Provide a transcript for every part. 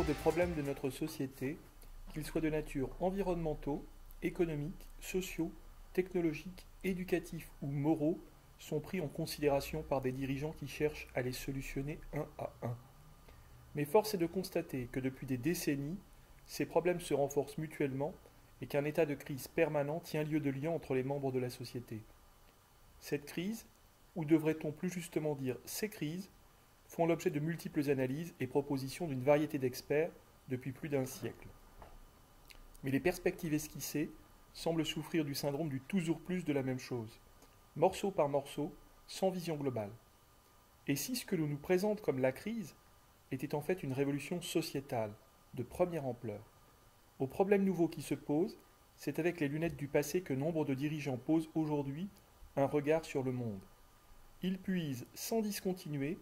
de problèmes de notre société, qu'ils soient de nature environnementaux, économiques, sociaux, technologiques, éducatifs ou moraux, sont pris en considération par des dirigeants qui cherchent à les solutionner un à un. Mais force est de constater que depuis des décennies, ces problèmes se renforcent mutuellement et qu'un état de crise permanent tient lieu de lien entre les membres de la société. Cette crise, ou devrait-on plus justement dire ces crises, font l'objet de multiples analyses et propositions d'une variété d'experts depuis plus d'un siècle. Mais les perspectives esquissées semblent souffrir du syndrome du toujours plus de la même chose, morceau par morceau, sans vision globale. Et si ce que l'on nous présente comme la crise était en fait une révolution sociétale de première ampleur, aux problèmes nouveaux qui se posent, c'est avec les lunettes du passé que nombre de dirigeants posent aujourd'hui un regard sur le monde. Ils puisent, sans discontinuer,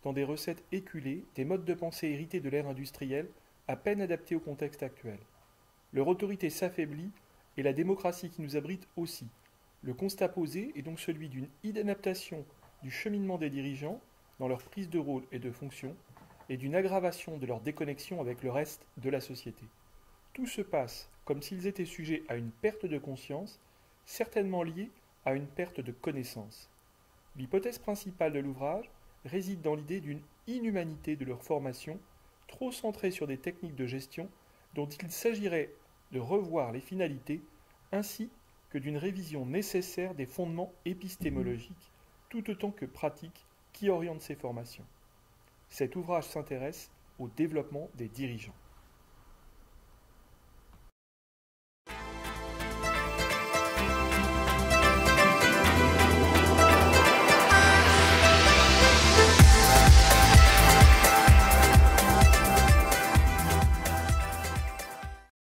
dans des recettes éculées, des modes de pensée hérités de l'ère industrielle, à peine adaptés au contexte actuel. Leur autorité s'affaiblit et la démocratie qui nous abrite aussi. Le constat posé est donc celui d'une inadaptation du cheminement des dirigeants dans leur prise de rôle et de fonction et d'une aggravation de leur déconnexion avec le reste de la société. Tout se passe comme s'ils étaient sujets à une perte de conscience, certainement liée à une perte de connaissance. L'hypothèse principale de l'ouvrage réside dans l'idée d'une inhumanité de leur formation, trop centrée sur des techniques de gestion dont il s'agirait de revoir les finalités, ainsi que d'une révision nécessaire des fondements épistémologiques, tout autant que pratiques, qui orientent ces formations. Cet ouvrage s'intéresse au développement des dirigeants.